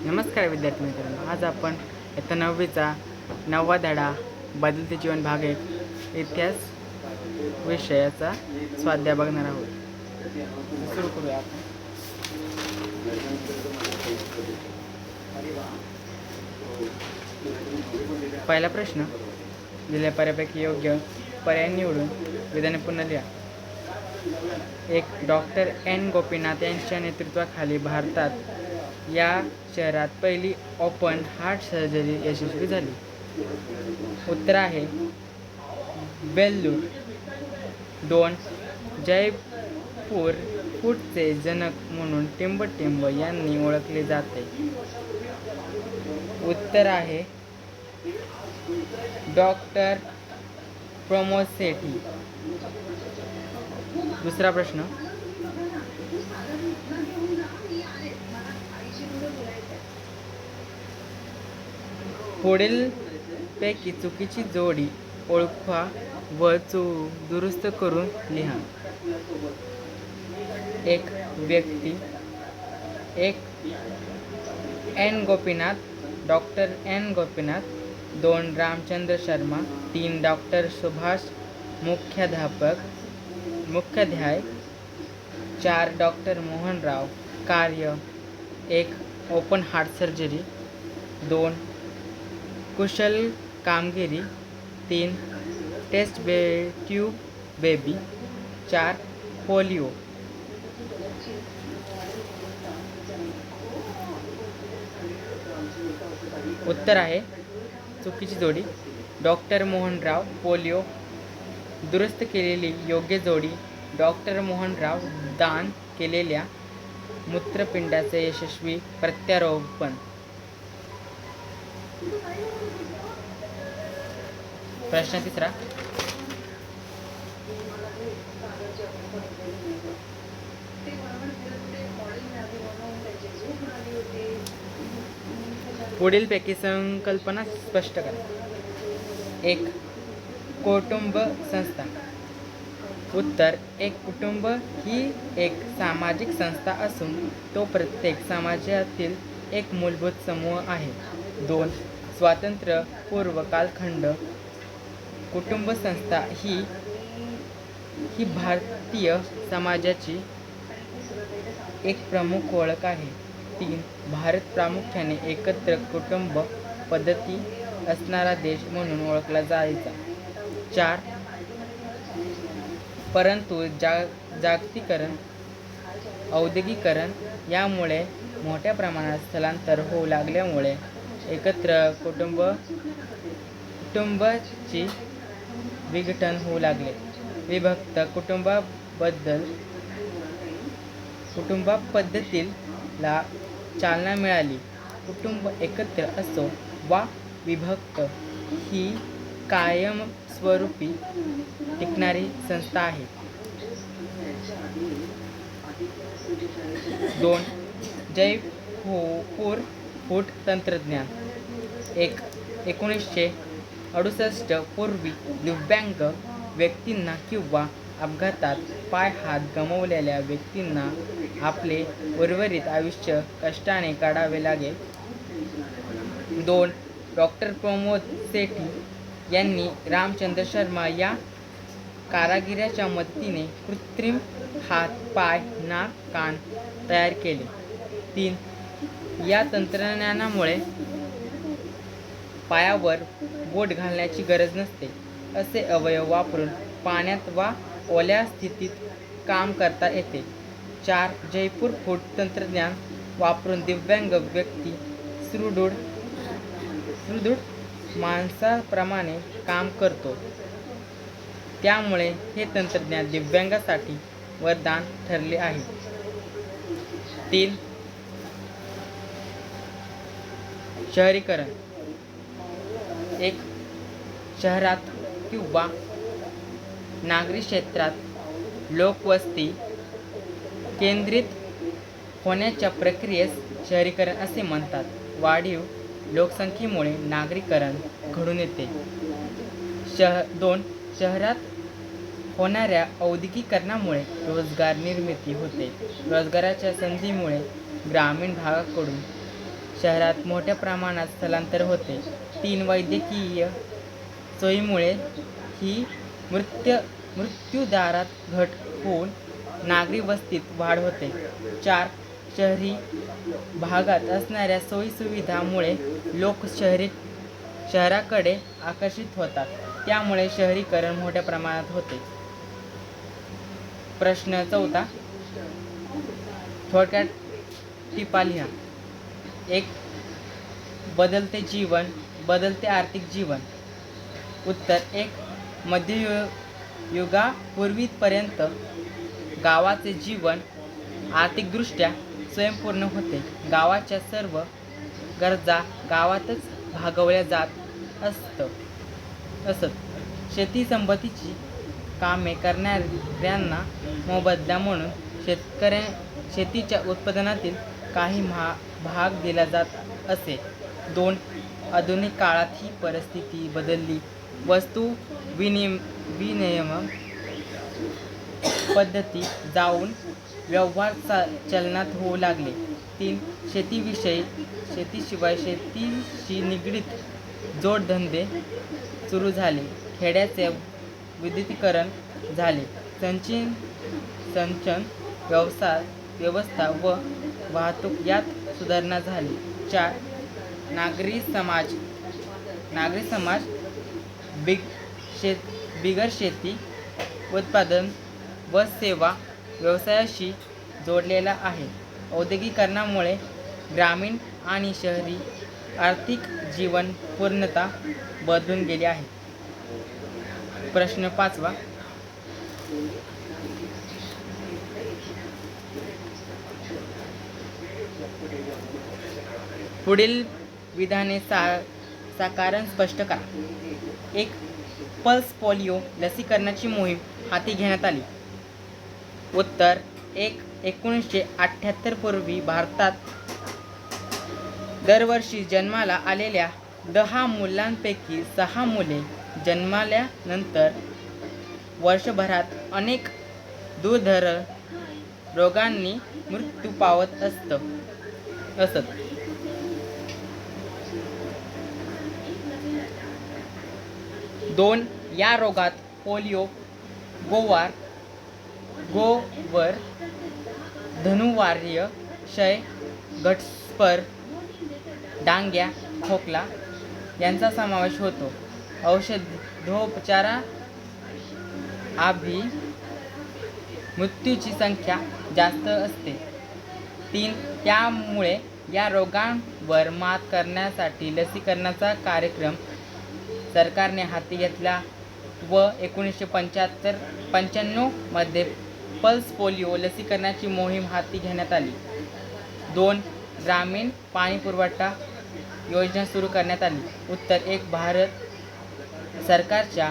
नमस्कार विद्यार्थी मित्रांनो, आज आपण इयत्ता 9वीचा 9वा धडा बदलते जीवन भाग 1 इतिहास विषयाचा स्वाध्याय बघणार आहोत. सुरू करूया आपण. पहिला प्रश्न, दिलेल्या पर्यायापैकी योग्य पर्याय निवडून विधाने पुन्हा लिहा. एक, डॉक्टर एन गोपीनाथ यांच्या नेतृत्वाखाली भारतात या शहरात पहिली ओपन हार्ट सर्जरी यशस्वी झाली. उत्तर आहे बेल्लूर. 2, जयपूर फूटचे जनक म्हणून टिंबटिंब यांनी ओळखले जाते. उत्तर आहे डॉक्टर प्रमोद सेठी. दुसरा प्रश्न, पुढीलपैकी चुकीची जोडी ओळखा व दुरुस्त करून लिहा. एक, व्यक्ती. एक, N Gopinath, doctor N Gopinath. 2, Ramchandra Sharma. 3, doctor Subhash Mukhyadhyay. 4, doctor Mohanrao. कार्य: 1, ओपन हार्ट सर्जरी. 2, कुशल कामगिरी. 3, टेस्ट ट्यूब बेबी. 4, पोलिओ. उत्तर आहे चुकीची जोडी डॉक्टर मोहनराव, पोलिओ. दुरुस्त केलेली योग्य जोडी डॉक्टर मोहनराव, दान केलेल्या मूत्रपिंडाचे यशस्वी प्रत्यारोपण. प्रश्न तिसरा, पुढीलपैकी संकल्पना स्पष्ट करा. 1, कौटुंब संस्था. उत्तर, एक कुटुंब ही एक सामाजिक संस्था असून तो प्रत्येक समाजातील एक मूलभूत समूह आहे. 2, स्वातंत्र्य पूर्व कालखंड. कुटुंब संस्था ही भारतीय समाजाची एक प्रमुख ओळख आहे. 3, भारत प्रामुख्याने एकत्र कुटुंब पद्धती असणारा देश म्हणून ओळखला जायचा. 4, परंतु जागतिकीकरण, औद्योगिकीकरण यामुळे मोठ्या प्रमाणात स्थलांतर होऊ लागल्यामुळे एकत्र कुटुंबाची विघटन होऊ लागले. विभक्त कुटुंबपद्धतीला चालना मिळाली. कुटुंब एकत्र असो वा विभक्त ही कायमस्वरूपी टिकणारी संस्था आहे. 2, जयपूर फूट तंत्रज्ञान. 1968 पूर्वी दिव्यांग व्यक्तींना किंवा अपघातात पाय हात गमावलेल्या व्यक्तींना आपले उर्वरित आयुष्य कष्टाने काढावे लागेल. 2, डॉक्टर प्रमोद सेठी यांनी रामचंद्र शर्मा या कारागिराच्या मदतीने कृत्रिम हात, पाय, नाक, कान तयार केले. 3, या तंत्रज्ञानामुळे पायावर बोट घालण्याची गरज नसते. असे अवयव वापरून पाण्यात वा ओल्या स्थितीत काम करता येते. 4, जयपूर फूट तंत्रज्ञान वापरून दिव्यांग व्यक्ती सुदृढ माणसाप्रमाणे काम करतो. त्यामुळे हे तंत्रज्ञान दिव्यांगासाठी वरदान ठरले आहे. 3, शहरीकरण. 1, शहरात किंवा नागरी क्षेत्रात लोकवस्ती केंद्रित होण्याच्या प्रक्रियेस शहरीकरण असे म्हणतात. वाढीव लोकसंख्येमुळे नागरीकरण घडून येते. 2, शहरात होणाऱ्या औद्योगिकीकरणामुळे रोजगार निर्मिती होते. रोजगाराच्या संधीमुळे ग्रामीण भागाकडून शहरात मोठ्या प्रमाणात स्थलांतर होते. 3 वैद्यकीय सोयीमुळे ही मृत्यूदरात घट होऊन नागरी वस्तीत वाढ होते. 4 शहरी भागात असणाऱ्या सोयीसुविधांमुळे लोक शहराकडे आकर्षित होतात. त्यामुळे शहरीकरण मोठ्या प्रमाणात होते. प्रश्न 4 थोडक्यात टिपा लिहा. 1 बदलते जीवन, बदलते आर्थिक जीवन. उत्तर 1 मध्ययुगापूर्वीपर्यंत गावाचे जीवन आर्थिकदृष्ट्या स्वयंपूर्ण होते. गावाच्या सर्व गरजा गावातच भागवल्या जात असत. शेती संबंधीची कामे करणाऱ्यांना मोबदला म्हणून शेतीच्या उत्पादनातील काही भाग दिला जात असे. 2 आधुनिक काळात ही परिस्थिती बदलली. वस्तू विनिमय पद्धती जाऊन व्यवहार चलनात होऊ लागले. 3 शेतीशिवाय शेतीशी निगडीत जोडधंदे सुरू झाले. खेड्याचे विद्युतीकरण झाले. सिंचन व्यवस्था व वाहतूक यात सुधारणा झाली. 4 नागरी समाज बिगर शेती उत्पादन व सेवा व्यवसायाशी जोडलेला आहे. औद्योगिकरणामुळे ग्रामीण आणि शहरी आर्थिक जीवन पूर्णतः बदलून गेले आहे. प्रश्न 5 पुढील विधाने साकारण स्पष्ट करा. 1 पल्स पोलिओ लसीकरणाची मोहीम हाती घेण्यात आली. उत्तर 1 1978 पूर्वी भारतात दरवर्षी जन्माला आलेल्या 10 मुलांपैकी 6 मुले जन्मल्यानंतर वर्षभरात अनेक दुर्धर रोगांनी मृत्यू पावत असत. 2 या रोगात पोलिओ, गोवर, धनुर्वात, क्षय, घटस्फोट, डांग्या, खोकला यांचा समावेश होतो. औषधोपचाराअभावी मृत्यूची संख्या जास्त असते. 3 त्यामुळे या रोगांवर मात करण्यासाठी लसीकरणाचा कार्यक्रम सरकारने हाती घेतला व 1995 मध्ये पल्स पोलिओ लसीकरणाची मोहीम हाती घेण्यात आली. 2 ग्रामीण पाणीपुरवठा योजना सुरू करण्यात आली. उत्तर 1 भारत सरकारच्या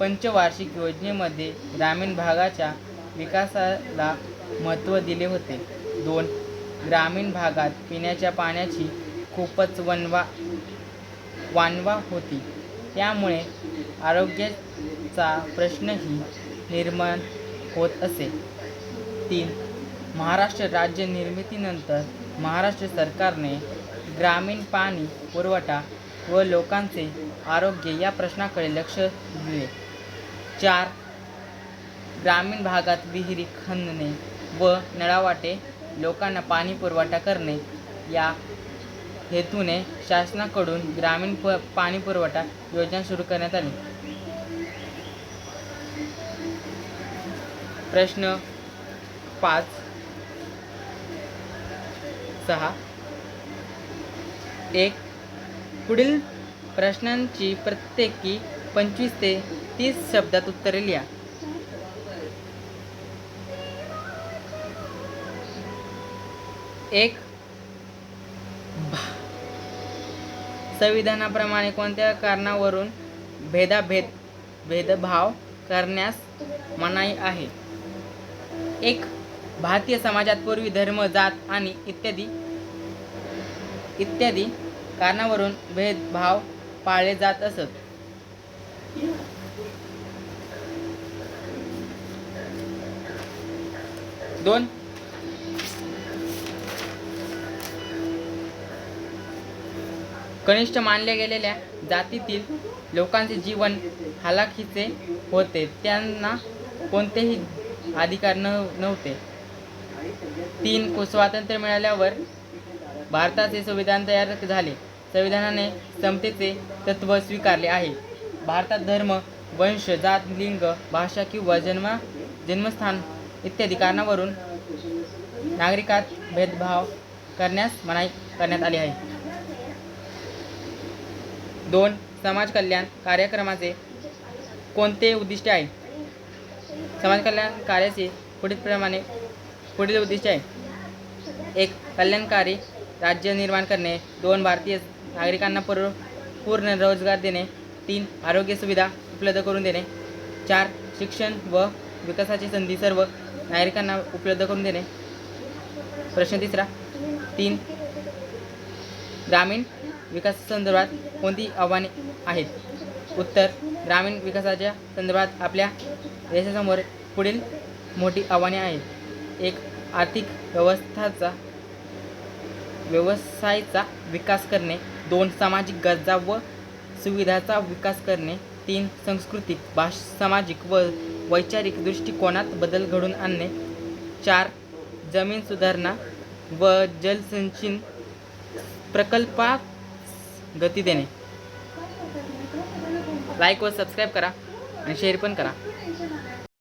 पंचवार्षिक योजनेमध्ये ग्रामीण भागाच्या विकासाला महत्त्व दिले होते. 2 ग्रामीण भागात पिण्याच्या पाण्याची खूपच वानवा होती. त्यामुळे आरोग्याचा प्रश्नही निर्माण होत असे. 3 महाराष्ट्र राज्य निर्मितीनंतर महाराष्ट्र सरकारने ग्रामीण पाणी पुरवठा व लोकांचे आरोग्य या प्रश्नाकडे लक्ष दिले. 4 ग्रामीण भागात विहिरी खणणे व नळावाटे लोकांना पाणी पुरवठा करणे या हेतूने शासनाकडून ग्रामीण पाणीपुरवठा योजना सुरू करण्यात आली. प्रश्न 5-6 1 पुढील प्रश्नांची प्रत्येकी 25 ते 30 शब्दात उत्तरे लिहा. 1 संविधानाप्रमाणे कोणत्या कारणावरून भेदभाव करण्यास मनाई आहे? 1 भारतीय समाजात पूर्वी धर्म, जात आणि इत्यादी कारणावरून भेदभाव पाळले जात असत. 2 कनिष्ठ मानल्या गेलेल्या जातीतील लोकांचे जीवन हालाखीचे होते. त्यांना कोणतेही अधिकार नव्हते. 3 स्वातंत्र्य मिळाल्यावर भारताचे संविधान तयार झाले. संविधानाने समतेचे तत्त्व स्वीकारले आहे. भारतात धर्म, वंश, जात, लिंग, भाषा किंवा जन्मस्थान इत्यादी कारणावरून नागरिकात भेदभाव करण्यास मनाई करण्यात आली आहे. 2. समाज कल्याण कार्यक्रमाचे कोणते उद्दिष्ट आहे? समाज कल्याण कार्याचे पुढील उद्दिष्ट आहे. 1. कल्याणकारी राज्य निर्माण करणे. 2. भारतीय नागरिकांना पूर्ण रोजगार देणे. 3. आरोग्य सुविधा उपलब्ध करून देणे. 4. शिक्षण व विकासाची संधी सर्व नागरिकांना उपलब्ध करून देणे. प्रश्न 3. 3. ग्रामीण विकासासंदर्भात कोणती आव्हाने आहेत? उत्तर. ग्रामीण विकासाच्या संदर्भात आपल्या देशासमोर पुढील मोठी आव्हाने आहेत. 1. आर्थिक व्यवसायाचा विकास करणे. 2. सामाजिक गरजा व सुविधांचा विकास करणे. 3. सांस्कृतिक, सामाजिक व वैचारिक दृष्टिकोनात बदल घडवून आणणे. 4. जमीन सुधारणा व जलसिंचन प्रकल्पास गती देणे. लाईक व सबस्क्राईब करा आणि शेअर पण करा.